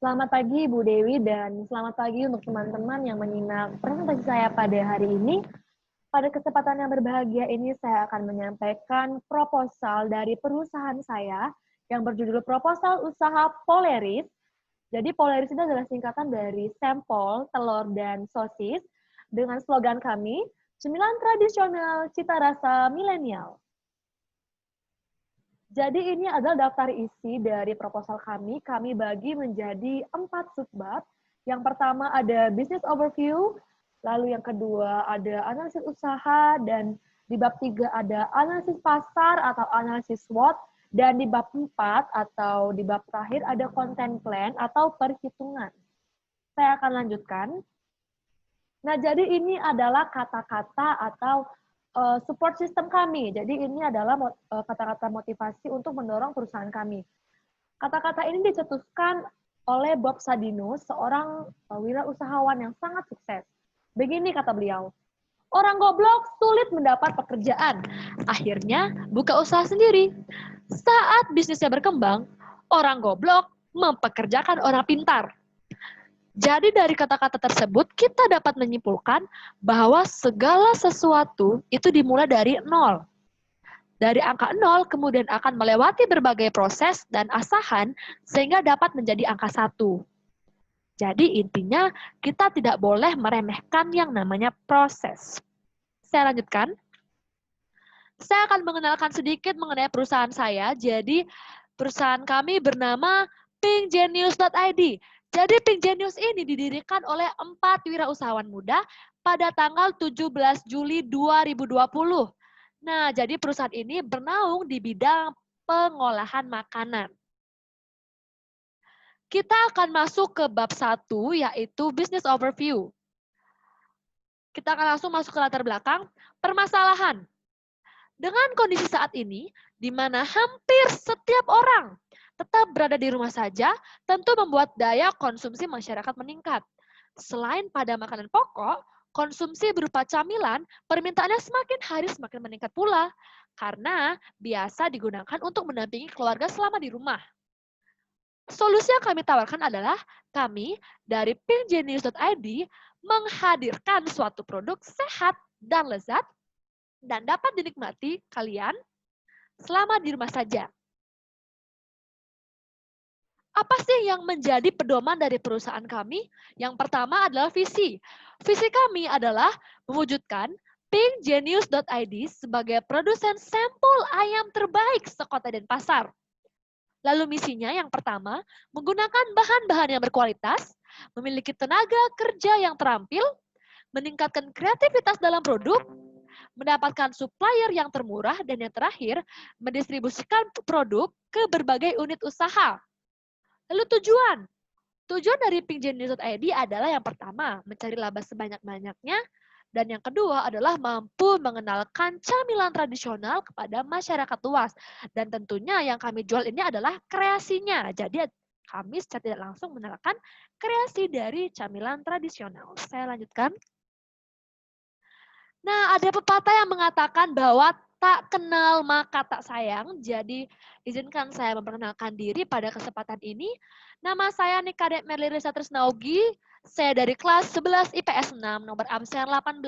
Selamat pagi Bu Dewi dan selamat pagi untuk teman-teman yang menyimak presentasi saya pada hari ini. Pada kesempatan yang berbahagia ini saya akan menyampaikan proposal dari perusahaan saya yang berjudul Proposal Usaha Polaris. Jadi Polaris itu adalah singkatan dari sampel, telur, dan sosis dengan slogan kami, cemilan tradisional cita rasa milenial. Jadi ini adalah daftar isi dari proposal kami. Kami bagi menjadi 4 subbab. Yang pertama ada business overview, lalu yang kedua ada analisis usaha, dan di bab 3 ada analisis pasar atau analisis SWOT, dan di bab 4 atau di bab terakhir ada content plan atau perhitungan. Saya akan lanjutkan. Nah, jadi ini adalah kata-kata atau support system kami. Jadi ini adalah kata-kata motivasi untuk mendorong perusahaan kami. Kata-kata ini dicetuskan oleh Bob Sadino, seorang wirausahawan yang sangat sukses. Begini kata beliau, orang goblok sulit mendapat pekerjaan. Akhirnya buka usaha sendiri. Saat bisnisnya berkembang, orang goblok mempekerjakan orang pintar. Jadi dari kata-kata tersebut kita dapat menyimpulkan bahwa segala sesuatu itu dimulai dari nol. Dari angka nol kemudian akan melewati berbagai proses dan asahan sehingga dapat menjadi angka 1. Jadi intinya kita tidak boleh meremehkan yang namanya proses. Saya lanjutkan. Saya akan mengenalkan sedikit mengenai perusahaan saya. Jadi perusahaan kami bernama pinggenius.id. Jadi Pinggenius ini didirikan oleh 4 wirausahawan muda pada tanggal 17 Juli 2020. Nah, jadi perusahaan ini bernaung di bidang pengolahan makanan. Kita akan masuk ke bab 1, yaitu business overview. Kita akan langsung masuk ke latar belakang permasalahan. Dengan kondisi saat ini, di mana hampir setiap orang tetap berada di rumah saja, tentu membuat daya konsumsi masyarakat meningkat. Selain pada makanan pokok, konsumsi berupa camilan, permintaannya semakin hari semakin meningkat pula, karena biasa digunakan untuk mendampingi keluarga selama di rumah. Solusi yang kami tawarkan adalah kami dari pinggenius.id menghadirkan suatu produk sehat dan lezat dan dapat dinikmati kalian selama di rumah saja. Apa sih yang menjadi pedoman dari perusahaan kami? Yang pertama adalah visi. Visi kami adalah mewujudkan pinggenius.id sebagai produsen sampel ayam terbaik sekota dan pasar. Lalu misinya yang pertama, menggunakan bahan-bahan yang berkualitas, memiliki tenaga kerja yang terampil, meningkatkan kreativitas dalam produk, mendapatkan supplier yang termurah, dan yang terakhir, mendistribusikan produk ke berbagai unit usaha. Lalu tujuan. Tujuan dari pinggenius.id adalah yang pertama, mencari laba sebanyak-banyaknya, dan yang kedua adalah mampu mengenalkan camilan tradisional kepada masyarakat luas. Dan tentunya yang kami jual ini adalah kreasinya. Jadi kami secara tidak langsung mengenalkan kreasi dari camilan tradisional. Saya lanjutkan. Nah, ada pepatah yang mengatakan bahwa tak kenal maka tak sayang. Jadi, izinkan saya memperkenalkan diri pada kesempatan ini. Nama saya Nikadek Merlirisa Trisnaugi. Saya dari kelas 11 IPS 6, nomor absen 18.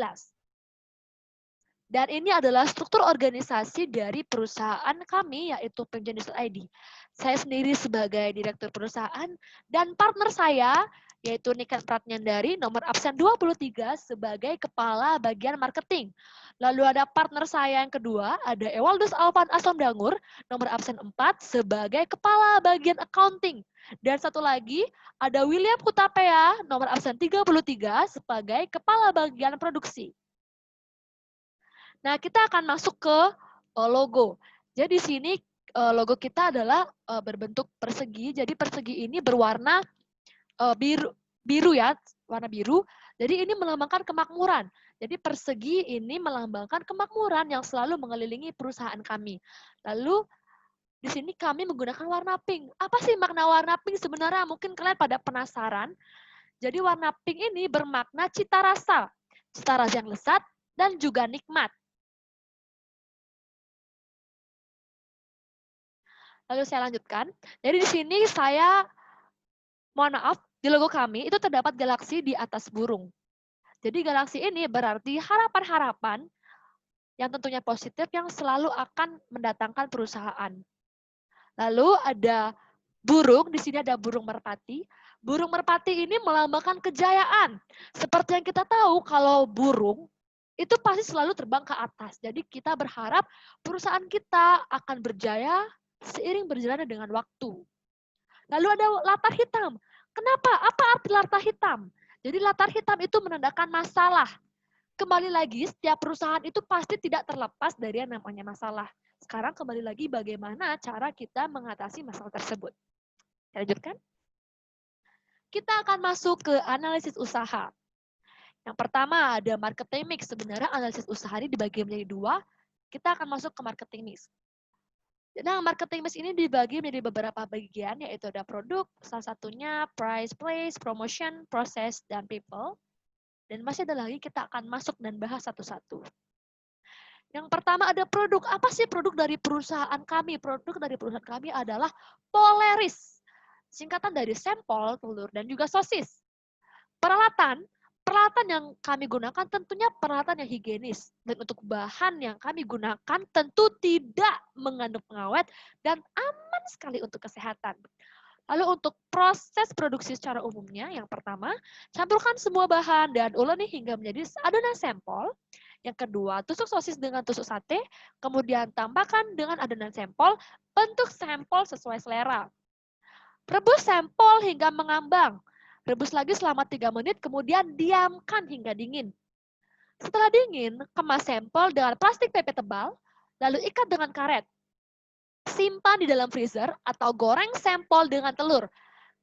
Dan ini adalah struktur organisasi dari perusahaan kami, yaitu Pinggenius.id. Saya sendiri sebagai direktur perusahaan, dan partner saya, yaitu Niken Pratnyandari, nomor absen 23, sebagai kepala bagian marketing. Lalu ada partner saya yang kedua, ada Ewaldus Alvan Asomdangur, nomor absen 4, sebagai kepala bagian accounting. Dan satu lagi, ada William Kutapea, nomor absen 33, sebagai kepala bagian produksi. Nah, kita akan masuk ke logo. Jadi di sini logo kita adalah berbentuk persegi. Jadi persegi ini berwarna biru ya, warna biru. Jadi ini melambangkan kemakmuran. Jadi persegi ini melambangkan kemakmuran yang selalu mengelilingi perusahaan kami. Lalu di sini kami menggunakan warna pink. Apa sih makna warna pink sebenarnya? Mungkin kalian pada penasaran. Jadi warna pink ini bermakna cita rasa yang lezat dan juga nikmat. Lalu saya lanjutkan. Jadi di sini saya Mohon maaf, di logo kami itu terdapat galaksi di atas burung. Jadi galaksi ini berarti harapan-harapan yang tentunya positif yang selalu akan mendatangkan perusahaan. Lalu ada burung, di sini ada burung merpati. Burung merpati ini melambangkan kejayaan. Seperti yang kita tahu kalau burung itu pasti selalu terbang ke atas. Jadi kita berharap perusahaan kita akan berjaya seiring berjalannya dengan waktu. Lalu ada latar hitam. Kenapa? Apa arti latar hitam? Jadi latar hitam itu menandakan masalah. Kembali lagi, setiap perusahaan itu pasti tidak terlepas dari yang namanya masalah. Sekarang kembali lagi bagaimana cara kita mengatasi masalah tersebut. Kita lanjutkan. Kita akan masuk ke analisis usaha. Yang pertama ada marketing mix. Sebenarnya analisis usaha ini dibagi menjadi dua. Kita akan masuk ke marketing mix. Nah, marketing mix ini dibagi menjadi beberapa bagian, yaitu ada produk, salah satunya price, place, promotion, process, dan people. Dan masih ada lagi, kita akan masuk dan bahas satu-satu. Yang pertama ada produk. Apa sih produk dari perusahaan kami? Produk dari perusahaan kami adalah Polaris. Singkatan dari sampel, telur, dan juga sosis. Peralatan yang kami gunakan tentunya peralatan yang higienis. Dan untuk bahan yang kami gunakan tentu tidak mengandung pengawet dan aman sekali untuk kesehatan. Lalu untuk proses produksi secara umumnya, yang pertama, campurkan semua bahan dan uleni hingga menjadi adonan sampel. Yang kedua, tusuk sosis dengan tusuk sate, kemudian tambahkan dengan adonan sampel, bentuk sampel sesuai selera. Rebus sampel hingga mengambang. Rebus lagi selama 3 menit, kemudian diamkan hingga dingin. Setelah dingin, kemas sampel dengan plastik PP tebal, lalu ikat dengan karet. Simpan di dalam freezer atau goreng sampel dengan telur.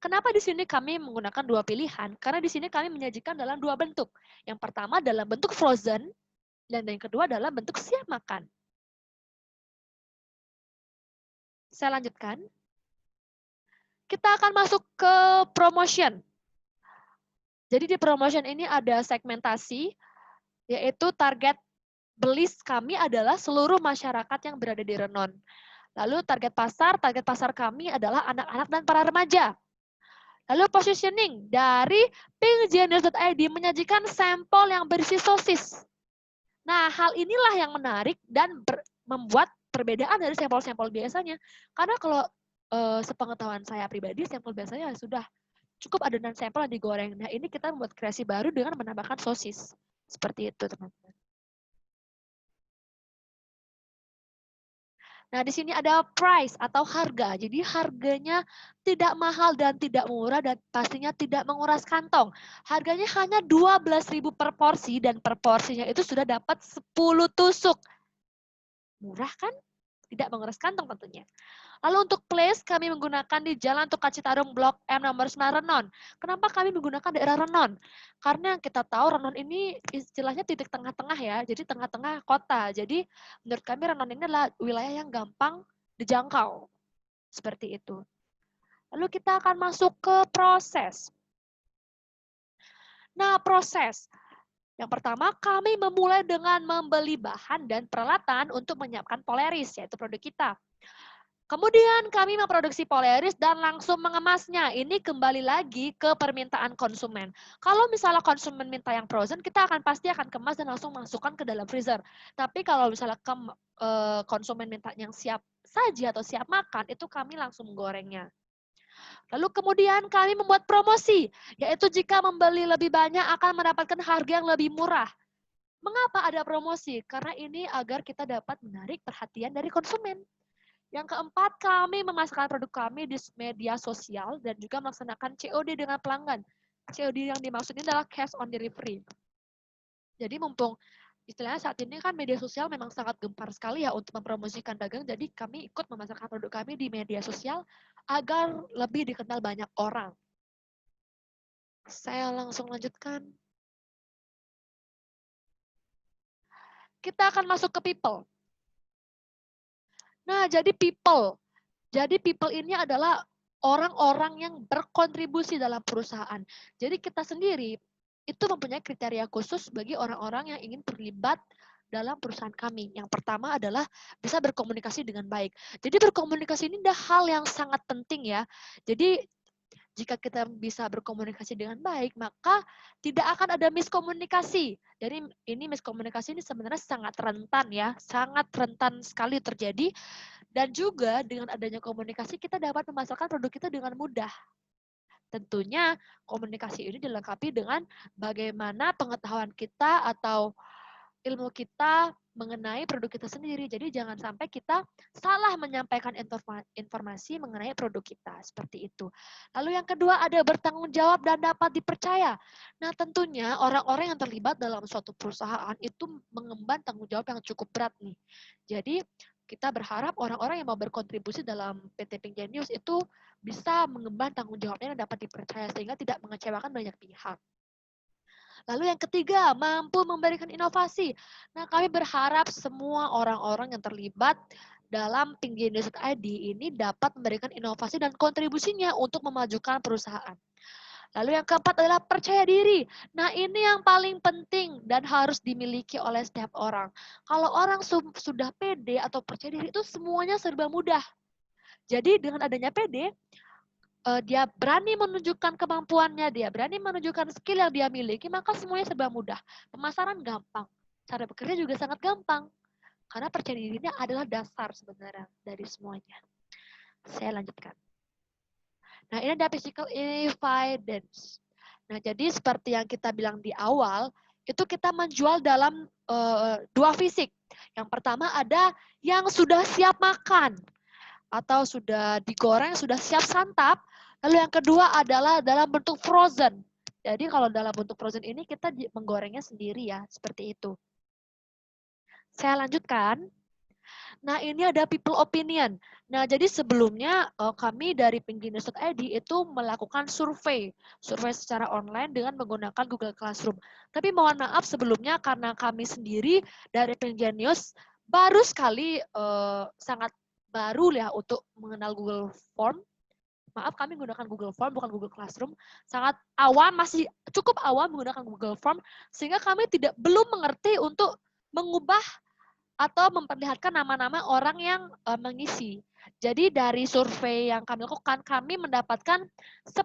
Kenapa di sini kami menggunakan dua pilihan? Karena di sini kami menyajikan dalam dua bentuk. Yang pertama dalam bentuk frozen, dan yang kedua dalam bentuk siap makan. Saya lanjutkan. Kita akan masuk ke promotion. Jadi di promotion ini ada segmentasi, yaitu target beli kami adalah seluruh masyarakat yang berada di Renon. Lalu target pasar kami adalah anak-anak dan para remaja. Lalu positioning dari pinkgenius.id menyajikan sampel yang berisi sosis. Nah, hal inilah yang menarik dan membuat perbedaan dari sampel-sampel biasanya. Karena kalau sepengetahuan saya pribadi, sampel biasanya sudah cukup adonan sampel yang digoreng. Nah, ini kita membuat kreasi baru dengan menambahkan sosis. Seperti itu, teman-teman. Nah, di sini ada price atau harga. Jadi harganya tidak mahal dan tidak murah dan pastinya tidak menguras kantong. Harganya hanya 12.000 per porsi dan per porsinya itu sudah dapat 10 tusuk. Murah kan? Tidak menguras kantong tentunya. Lalu untuk place kami menggunakan di Jalan Tukat Citarum Blok M nomor 9 Renon. Kenapa kami menggunakan daerah Renon? Karena kita tahu Renon ini istilahnya titik tengah-tengah ya, jadi tengah-tengah kota. Jadi menurut kami Renon ini adalah wilayah yang gampang dijangkau. Seperti itu. Lalu kita akan masuk ke proses. Nah, proses. Yang pertama, kami memulai dengan membeli bahan dan peralatan untuk menyiapkan Polaris, yaitu produk kita. Kemudian kami memproduksi Polaris dan langsung mengemasnya. Ini kembali lagi ke permintaan konsumen. Kalau misalnya konsumen minta yang frozen, kita pasti akan kemas dan langsung masukkan ke dalam freezer. Tapi kalau misalnya konsumen minta yang siap saji atau siap makan, itu kami langsung menggorengnya. Lalu kemudian kami membuat promosi, yaitu jika membeli lebih banyak akan mendapatkan harga yang lebih murah. Mengapa ada promosi? Karena ini agar kita dapat menarik perhatian dari konsumen. Yang keempat, kami memasarkan produk kami di media sosial dan juga melaksanakan COD dengan pelanggan. COD yang dimaksud ini adalah cash on delivery. Jadi mumpung istilahnya saat ini kan media sosial memang sangat gempar sekali ya untuk mempromosikan dagang, jadi kami ikut memasarkan produk kami di media sosial agar lebih dikenal banyak orang. Saya langsung lanjutkan. Kita akan masuk ke people. Nah, jadi people. Jadi people ini adalah orang-orang yang berkontribusi dalam perusahaan. Jadi kita sendiri itu mempunyai kriteria khusus bagi orang-orang yang ingin terlibat dalam perusahaan kami. Yang pertama adalah bisa berkomunikasi dengan baik. Jadi berkomunikasi ini adalah hal yang sangat penting ya. Jadi Jika kita bisa berkomunikasi dengan baik, maka tidak akan ada miskomunikasi. Jadi ini miskomunikasi ini sebenarnya sangat rentan ya, sangat rentan sekali terjadi. Dan juga dengan adanya komunikasi kita dapat memasarkan produk kita dengan mudah. Tentunya komunikasi ini dilengkapi dengan bagaimana pengetahuan kita atau ilmu kita mengenai produk kita sendiri. Jadi jangan sampai kita salah menyampaikan informasi mengenai produk kita. Seperti itu. Lalu yang kedua ada bertanggung jawab dan dapat dipercaya. Nah tentunya orang-orang yang terlibat dalam suatu perusahaan itu mengemban tanggung jawab yang cukup berat nih. Jadi kita berharap orang-orang yang mau berkontribusi dalam PT Pink Genius itu bisa mengemban tanggung jawabnya dan dapat dipercaya sehingga tidak mengecewakan banyak pihak. Lalu yang ketiga, mampu memberikan inovasi. Nah, kami berharap semua orang-orang yang terlibat dalam pinggir.id ini dapat memberikan inovasi dan kontribusinya untuk memajukan perusahaan. Lalu yang keempat adalah percaya diri. Nah, ini yang paling penting dan harus dimiliki oleh setiap orang. Kalau orang sudah pede atau percaya diri itu semuanya serba mudah. Jadi dengan adanya pede, dia berani menunjukkan kemampuannya, dia berani menunjukkan skill yang dia miliki, maka semuanya serba mudah. Pemasaran gampang, cara bekerja juga sangat gampang. Karena percaya dirinya adalah dasar sebenarnya dari semuanya. Saya lanjutkan. Nah, ini ada physical evidence. Nah, jadi seperti yang kita bilang di awal, itu kita menjual dalam dua fisik. Yang pertama ada yang sudah siap makan atau sudah digoreng, sudah siap santap. Lalu yang kedua adalah dalam bentuk frozen. Jadi kalau dalam bentuk frozen ini kita menggorengnya sendiri ya, seperti itu. Saya lanjutkan. Nah, ini ada people opinion. Nah, jadi sebelumnya kami dari pinggirnews.id itu melakukan survei secara online dengan menggunakan Google Classroom. Tapi mohon maaf sebelumnya karena kami sendiri dari Pinggirnews baru sekali sangat baru ya untuk mengenal Google Form. Maaf, kami menggunakan Google Form, bukan Google Classroom. Sangat awam, masih cukup awam menggunakan Google Form, sehingga kami belum mengerti untuk mengubah atau memperlihatkan nama-nama orang yang mengisi. Jadi dari survei yang kami lakukan, kami mendapatkan 17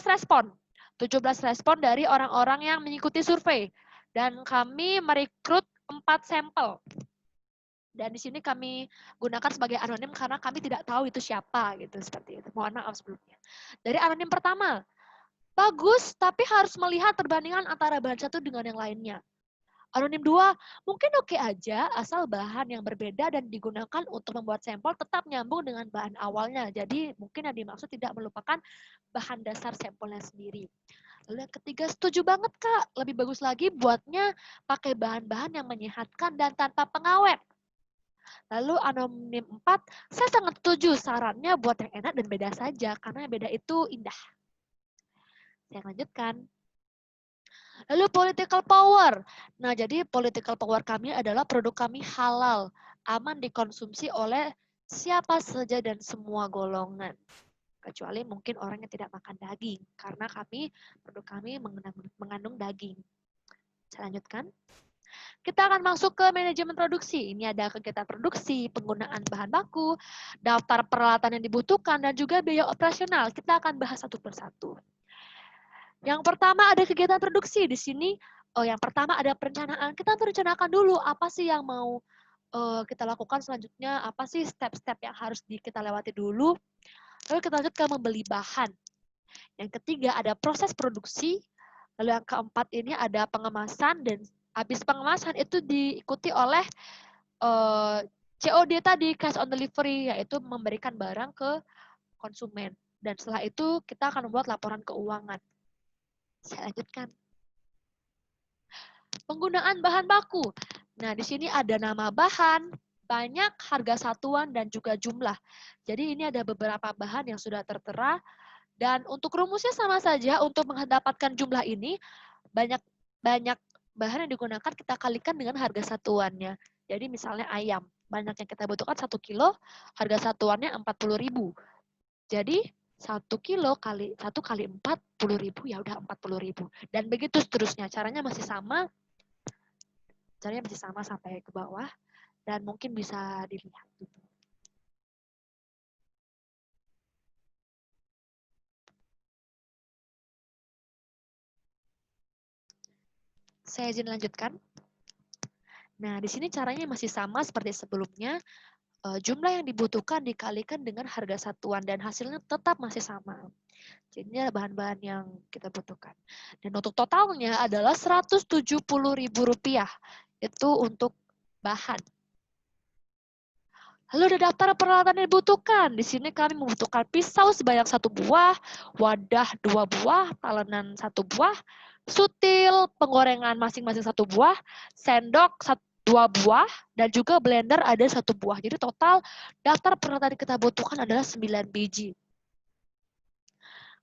respon. 17 respon dari orang-orang yang mengikuti survei. Dan kami merekrut 4 sampel. Dan di sini kami gunakan sebagai anonim karena kami tidak tahu itu siapa gitu, seperti itu. Mohon maaf sebelumnya. Dari anonim pertama, bagus tapi harus melihat perbandingan antara bahan satu dengan yang lainnya. Anonim 2, mungkin oke aja asal bahan yang berbeda dan digunakan untuk membuat sampel tetap nyambung dengan bahan awalnya. Jadi mungkin yang dimaksud tidak melupakan bahan dasar sampelnya sendiri. Lalu yang ketiga, setuju banget Kak. Lebih bagus lagi buatnya pakai bahan-bahan yang menyehatkan dan tanpa pengawet. Lalu anonim 4, saya sangat setuju sarannya buat yang enak dan beda saja, karena yang beda itu indah. Saya lanjutkan. Lalu political power. Nah, jadi political power kami adalah produk kami halal, aman dikonsumsi oleh siapa saja dan semua golongan. Kecuali mungkin orang yang tidak makan daging, karena produk kami mengandung daging. Saya lanjutkan. Kita akan masuk ke manajemen produksi. Ini ada kegiatan produksi, penggunaan bahan baku, daftar peralatan yang dibutuhkan, dan juga biaya operasional. Kita akan bahas satu persatu. Yang pertama ada kegiatan produksi. Di sini yang pertama ada perencanaan. Kita merencanakan dulu apa sih yang mau kita lakukan selanjutnya, apa sih step-step yang harus kita lewati dulu. Lalu kita lanjut ke membeli bahan. Yang ketiga ada proses produksi. Lalu yang keempat ini ada pengemasan, dan habis pengemasan itu diikuti oleh COD tadi, cash on delivery, yaitu memberikan barang ke konsumen. Dan setelah itu kita akan membuat laporan keuangan. Saya lanjutkan. Penggunaan bahan baku. Nah, di sini ada nama bahan, banyak, harga satuan, dan juga jumlah. Jadi ini ada beberapa bahan yang sudah tertera, dan untuk rumusnya sama saja. Untuk mendapatkan jumlah ini, banyak bahan yang digunakan kita kalikan dengan harga satuannya. Jadi misalnya ayam, banyak yang kita butuhkan 1 kilo, harga satuannya 40.000. Jadi 1 kilo kali 1 kali 40.000 ya udah 40.000. Dan begitu seterusnya. Caranya masih sama. Caranya masih sama sampai ke bawah, dan mungkin bisa dilihat. Saya izin lanjutkan. Nah, di sini caranya masih sama seperti sebelumnya. Jumlah yang dibutuhkan dikalikan dengan harga satuan dan hasilnya tetap masih sama. Jadi ini adalah bahan-bahan yang kita butuhkan. Dan untuk totalnya adalah Rp170.000. Itu untuk bahan. Lalu ada daftar peralatan yang dibutuhkan. Di sini kami membutuhkan pisau sebanyak 1 buah, wadah 2 buah, talenan 1 buah, sutil penggorengan masing-masing 1 buah, sendok 2 buah, dan juga blender ada 1 buah. Jadi total daftar peralatan yang kita butuhkan adalah 9 biji.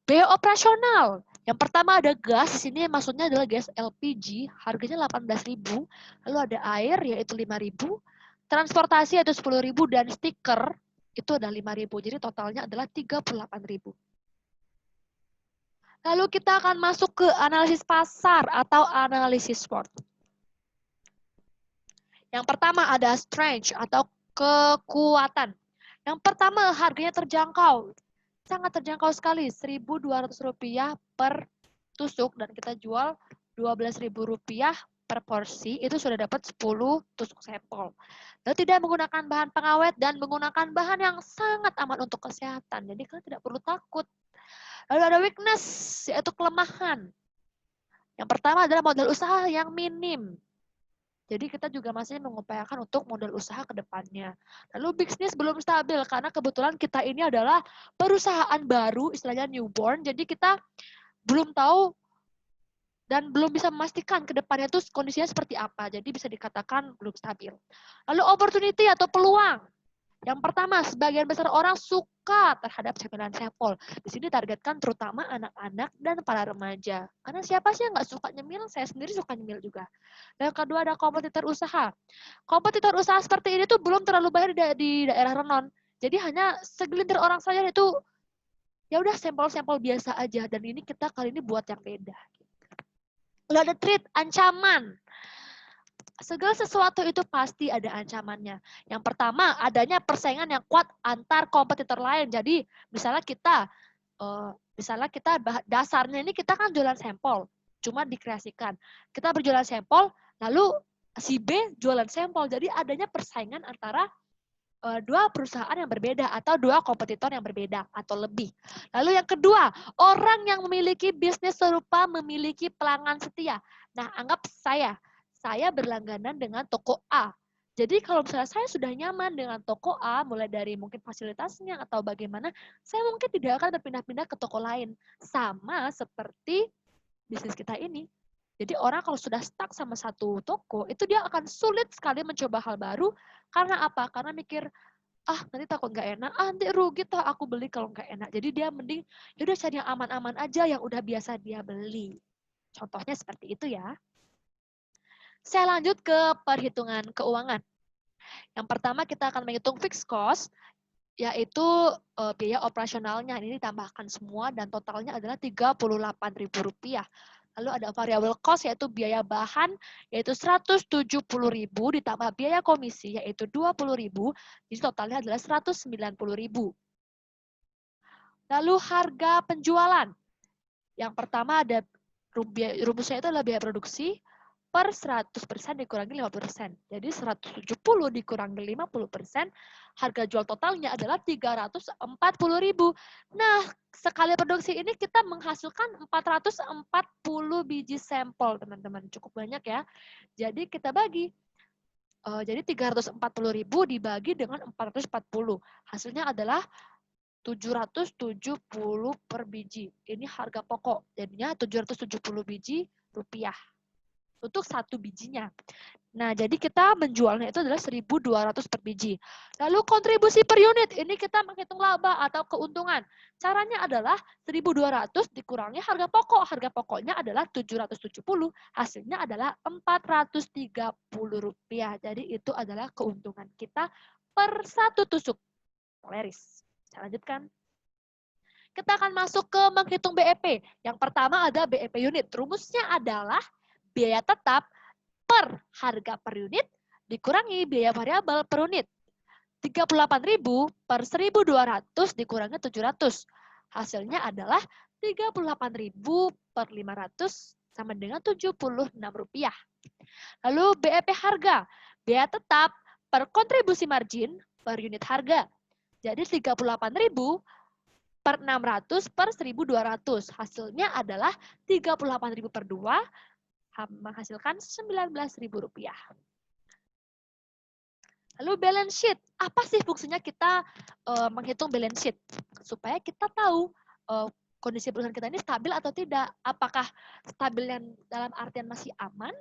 Biaya operasional. Yang pertama ada gas, di sini maksudnya adalah gas LPG, harganya 18.000. Lalu ada air yaitu 5.000. Transportasi ada 10.000 dan stiker itu ada 5.000. Jadi totalnya adalah 38.000. Lalu kita akan masuk ke analisis pasar atau analisis SWOT. Yang pertama ada strength atau kekuatan. Yang pertama harganya terjangkau. Sangat terjangkau sekali, Rp1.200 per tusuk dan kita jual Rp12.000 per porsi, itu sudah dapat 10 tusuk sampel. Lalu tidak menggunakan bahan pengawet dan menggunakan bahan yang sangat aman untuk kesehatan. Jadi kalian tidak perlu takut. Lalu ada weakness, yaitu kelemahan. Yang pertama adalah modal usaha yang minim. Jadi kita juga masih mengupayakan untuk modal usaha ke depannya. Lalu bisnis belum stabil karena kebetulan kita ini adalah perusahaan baru, istilahnya newborn. Jadi kita belum tahu dan belum bisa memastikan ke depannya itu kondisinya seperti apa. Jadi bisa dikatakan belum stabil. Lalu opportunity atau peluang. Yang pertama, sebagian besar orang suka terhadap cemilan sampel. Di sini targetkan terutama anak-anak dan para remaja. Karena siapa sih yang nggak suka nyemil? Saya sendiri suka nyemil juga. Dan yang kedua ada kompetitor usaha. Kompetitor usaha seperti ini tuh belum terlalu banyak di daerah Renon. Jadi hanya segelintir orang saja itu ya udah sampel-sampel biasa aja. Dan ini kita kali ini buat yang beda. Lalu ada threat, ancaman. Segala sesuatu itu pasti ada ancamannya. Yang pertama, adanya persaingan yang kuat antar kompetitor lain. Jadi, misalnya kita dasarnya ini kita kan jualan sampel, cuma dikreasikan. Kita berjualan sampel, lalu si B jualan sampel. Jadi adanya persaingan antara dua perusahaan yang berbeda atau dua kompetitor yang berbeda atau lebih. Lalu yang kedua, orang yang memiliki bisnis serupa memiliki pelanggan setia. Nah, anggap saya berlangganan dengan toko A. Jadi kalau misalnya saya sudah nyaman dengan toko A, mulai dari mungkin fasilitasnya atau bagaimana, saya mungkin tidak akan berpindah-pindah ke toko lain. Sama seperti bisnis kita ini. Jadi orang kalau sudah stuck sama satu toko, itu dia akan sulit sekali mencoba hal baru. Karena apa? Karena mikir, nanti takut nggak enak, nanti rugi toh aku beli kalau nggak enak. Jadi dia mending, yaudah cari yang aman-aman aja, yang udah biasa dia beli. Contohnya seperti itu ya. Saya lanjut ke perhitungan keuangan. Yang pertama kita akan menghitung fixed cost, yaitu biaya operasionalnya. Ini ditambahkan semua dan totalnya adalah Rp38.000. Lalu ada variable cost, yaitu biaya bahan, yaitu Rp170.000 ditambah biaya komisi, yaitu Rp20.000. Jadi totalnya adalah Rp190.000. Lalu harga penjualan. Yang pertama ada rumusnya itu adalah biaya produksi per 100% dikurangi 50%. Jadi 170 dikurangi 50%, harga jual totalnya adalah Rp340.000. Nah, sekali produksi ini kita menghasilkan 440 biji sampel, teman-teman. Cukup banyak ya. Jadi kita bagi. Jadi 340.000 dibagi dengan 440. Hasilnya adalah 770 per biji. Ini harga pokok. Jadinya 770 biji rupiah untuk satu bijinya. Nah, jadi kita menjualnya itu adalah 1.200 per biji. Lalu kontribusi per unit, ini kita menghitung laba atau keuntungan. Caranya adalah 1.200 dikurangi harga pokok. Harga pokoknya adalah 770, hasilnya adalah Rp430. Jadi itu adalah keuntungan kita per satu tusuk. Leris. Saya lanjutkan. Kita akan masuk ke menghitung BEP. Yang pertama ada BEP unit. Rumusnya adalah biaya tetap per harga per unit dikurangi biaya variabel per unit. 38.000 per 1.200 dikurangi 700. Hasilnya adalah 38.000 per 500 sama dengan Rp76. Lalu BEP harga, biaya tetap per kontribusi margin per unit harga. Jadi 38.000 per 600 per 1.200. Hasilnya adalah 38.000 per 2 menghasilkan Rp19.000. Lalu balance sheet, apa sih fungsinya kita menghitung balance sheet? Supaya kita tahu kondisi perusahaan kita ini stabil atau tidak. Apakah stabil yang dalam artian masih aman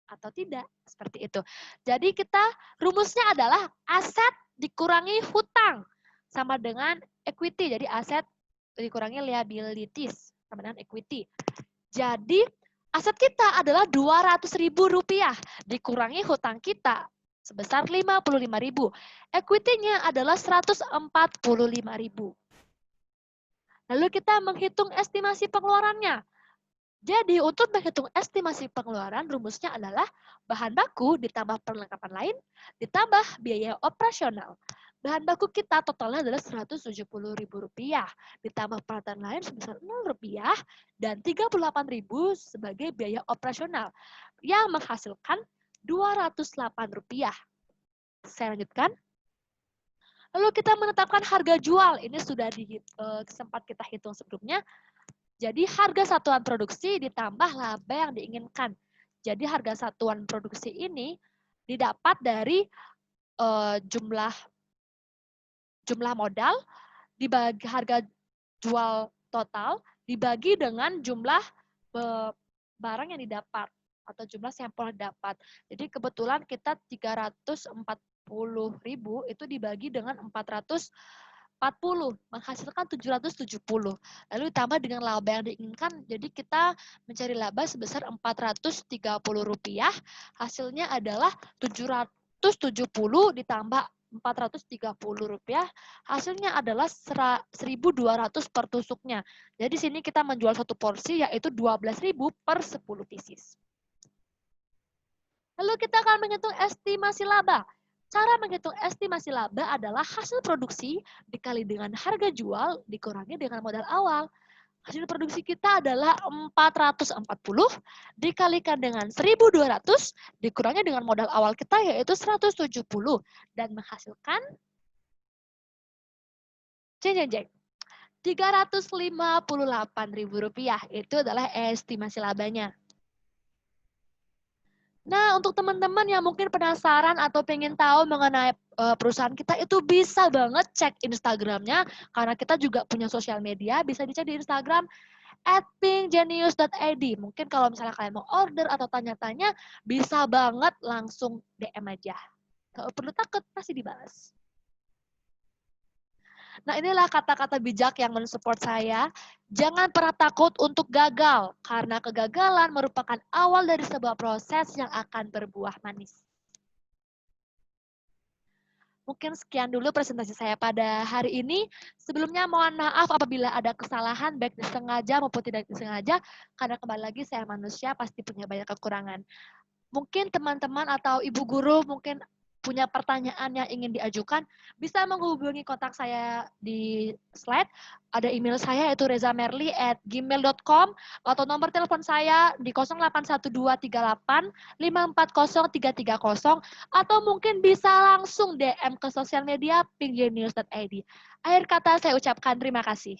atau tidak, seperti itu. Jadi kita rumusnya adalah aset dikurangi hutang sama dengan equity. Jadi aset dikurangi liabilities sama dengan equity. Jadi aset kita adalah Rp200.000 dikurangi hutang kita sebesar Rp55.000. Equity-nya adalah Rp145.000. Lalu kita menghitung estimasi pengeluarannya. Jadi untuk menghitung estimasi pengeluaran, rumusnya adalah bahan baku ditambah perlengkapan lain, ditambah biaya operasional. Bahan baku kita totalnya adalah Rp170.000, ditambah peralatan lain sebesar Rp0 dan Rp38.000 sebagai biaya operasional, yang menghasilkan Rp208. Saya lanjutkan. Lalu kita menetapkan harga jual, ini sudah sempat kita hitung sebelumnya. Jadi harga satuan produksi ditambah laba yang diinginkan. Jadi harga satuan produksi ini didapat dari jumlah modal dibagi harga jual total dibagi dengan jumlah barang yang didapat atau jumlah sampel yang didapat. Jadi kebetulan kita 340.000 itu dibagi dengan 440 menghasilkan 770. Lalu ditambah dengan laba yang diinginkan, jadi kita mencari laba sebesar Rp430. Hasilnya adalah 770 ditambah Rp430. Hasilnya adalah 1.200 per tusuknya. Jadi sini kita menjual satu porsi yaitu 12.000 per 10 pieces. Lalu kita akan menghitung estimasi laba. Cara menghitung estimasi laba adalah hasil produksi dikali dengan harga jual dikurangi dengan modal awal. Hasil produksi kita adalah 440 dikalikan dengan 1.200 dikurangi dengan modal awal kita yaitu 170 dan menghasilkan Rp358.000. Itu adalah estimasi labanya. Nah, untuk teman-teman yang mungkin penasaran atau pengen tahu mengenai perusahaan kita, itu bisa banget cek Instagramnya, karena kita juga punya sosial media, bisa dicek di Instagram @pinggenius.id. Mungkin kalau misalnya kalian mau order atau tanya-tanya, bisa banget langsung DM aja. Nggak perlu takut, pasti dibalas. Nah, inilah kata-kata bijak yang mensupport saya. Jangan pernah takut untuk gagal, karena kegagalan merupakan awal dari sebuah proses yang akan berbuah manis. Mungkin sekian dulu presentasi saya pada hari ini. Sebelumnya mohon maaf apabila ada kesalahan, baik disengaja maupun tidak disengaja, karena kembali lagi saya manusia, pasti punya banyak kekurangan. Mungkin teman-teman atau ibu guru mungkin punya pertanyaan yang ingin diajukan, bisa menghubungi kontak saya di slide. Ada email saya yaitu rezamerli@gmail.com atau nomor telepon saya di 081238540330 atau mungkin bisa langsung DM ke sosial media pinggenius.id. Akhir kata saya ucapkan terima kasih.